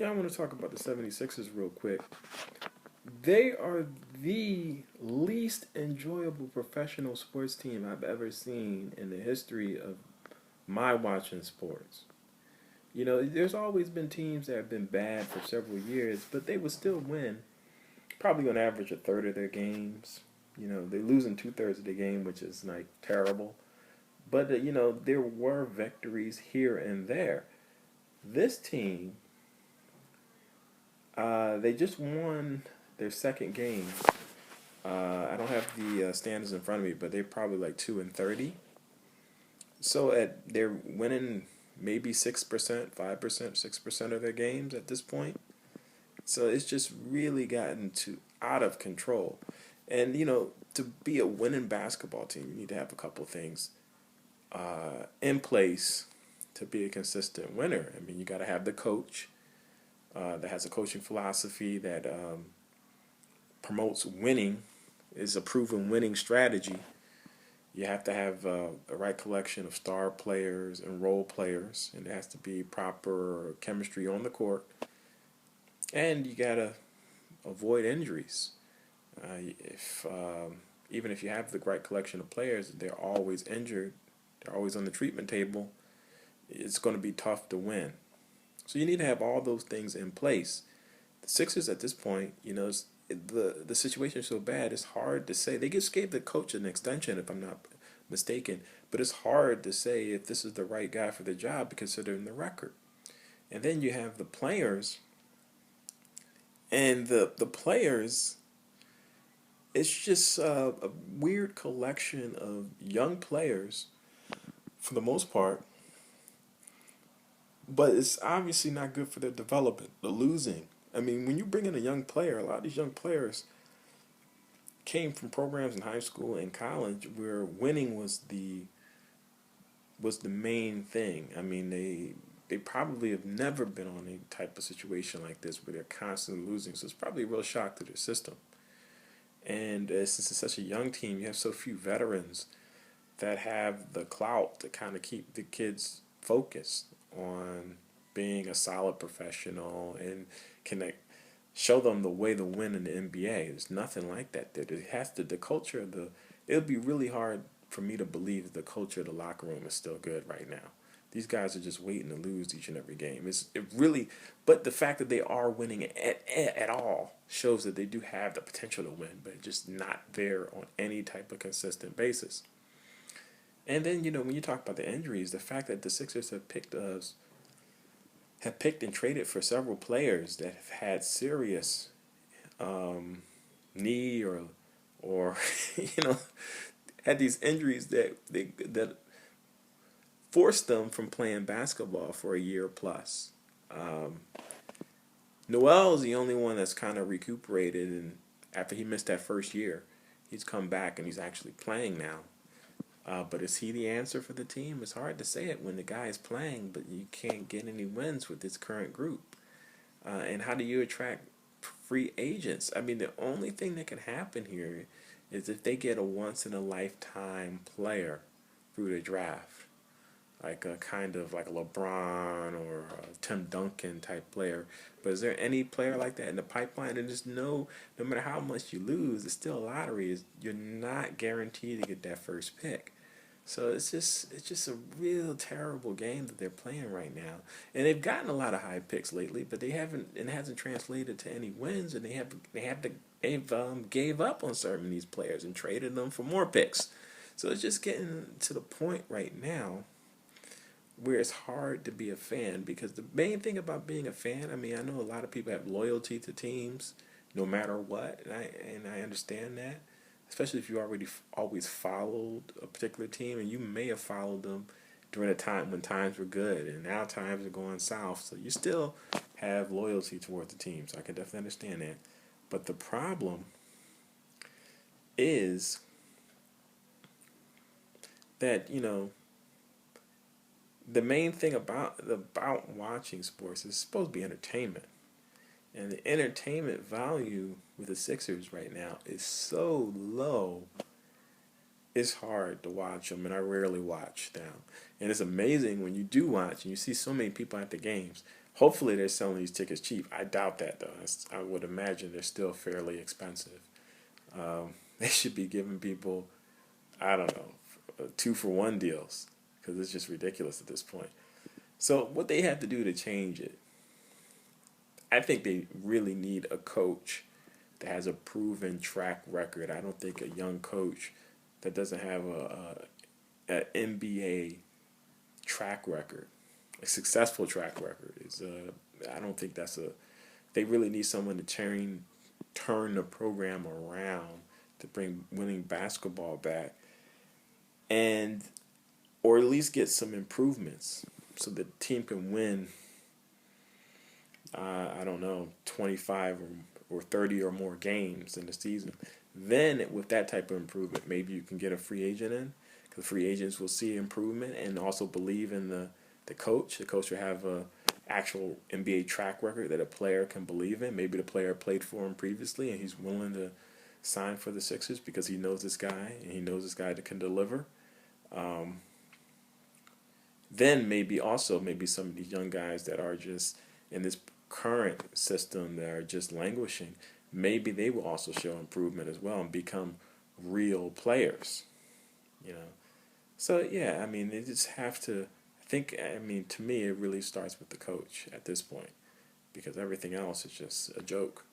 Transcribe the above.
Yeah, I want to talk about the 76ers real quick. They are the least enjoyable professional sports team I've ever seen in the history of my watching sports. You know, there's always been teams that have been bad for several years, but they would still win, probably on average a third of their games. You know, they're losing two-thirds of the game, which is like terrible. But, you know, there were victories here and there. This team, they just won their second game. I don't have the standings in front of me, but they're probably like 2-30. So they're winning maybe 6%, 5%, 6% of their games at this point. So it's just really gotten to out of control. And you know, to be a winning basketball team, you need to have a couple things in place to be a consistent winner. I mean, you got to have the coach that has a coaching philosophy that promotes winning, is a proven winning strategy. You have to have the right collection of star players and role players, and there has to be proper chemistry on the court. And you gotta avoid injuries. If Even if you have the right collection of players, they're always injured. They're always on the treatment table. It's going to be tough to win. So you need to have all those things in place. The Sixers at this point, you know, the situation is so bad. It's hard to say. They just gave the coach an extension, if I'm not mistaken. But it's hard to say if this is the right guy for the job, considering the record. And then you have the players. And the players, it's just a weird collection of young players for the most part, but it's obviously not good for their development. The losing. I mean, when you bring in a young player, a lot of these young players came from programs in high school and college where winning was the main thing. I mean, they probably have never been on any type of situation like this where they're constantly losing. So it's probably a real shock to their system. And since it's such a young team, you have so few veterans that have the clout to kind of keep the kids focused on being a solid professional and can show them the way to win in the NBA. There's nothing like that there. It has to, the culture of the, it would be really hard for me to believe that the culture of the locker room is still good right now. These guys are just waiting to lose each and every game. It really, but the fact that they are winning at all shows that they do have the potential to win, but just not there on any type of consistent basis. And then, you know, when you talk about the injuries, the fact that the Sixers have picked and traded for several players that have had serious knee or you know, had these injuries that forced them from playing basketball for a year plus. Noel is the only one that's kind of recuperated, and after he missed that first year, he's come back and he's actually playing now. But is he the answer for the team? It's hard to say it when the guy is playing, but you can't get any wins with this current group. And how do you attract free agents? I mean, the only thing that can happen here is if they get a once-in-a-lifetime player through the draft, like a kind of like a LeBron or a Tim Duncan type player. But is there any player like that in the pipeline? And just no matter how much you lose, it's still a lottery. You're not guaranteed to get that first pick. So it's just a real terrible game that they're playing right now. And they've gotten a lot of high picks lately, but they haven't. It hasn't translated to any wins. And they've gave up on certain of these players and traded them for more picks. So it's just getting to the point right now where it's hard to be a fan, because the main thing about being a fan, I mean, I know a lot of people have loyalty to teams no matter what, and I understand that, especially if you already always followed a particular team, and you may have followed them during a time when times were good, and now times are going south, so you still have loyalty towards the team, so I can definitely understand that. But the problem is that, you know, the main thing about watching sports is supposed to be entertainment. And the entertainment value with the Sixers right now is so low, it's hard to watch them, and I rarely watch now. And it's amazing when you do watch and you see so many people at the games. Hopefully they're selling these tickets cheap. I doubt that though. I would imagine they're still fairly expensive. They should be giving people, I don't know, 2-for-1 deals because it's just ridiculous at this point. So what they have to do to change it, I think they really need a coach that has a proven track record. I don't think a young coach that doesn't have a NBA track record, a successful track record, is I don't think that's a. They really need someone to turn the program around to bring winning basketball back, and or at least get some improvements so the team can win. I don't know, 25 or 30 or more games in the season. Then with that type of improvement, maybe you can get a free agent in, because free agents will see improvement and also believe in the coach. The coach will have a actual NBA track record that a player can believe in. Maybe the player played for him previously and he's willing to sign for the Sixers because he knows this guy and he knows this guy that can deliver. Then maybe some of these young guys that are just in this current system that are just languishing, maybe they will also show improvement as well and become real players, you know. So yeah, I mean, they just have to. I mean, to me, it really starts with the coach at this point because everything else is just a joke.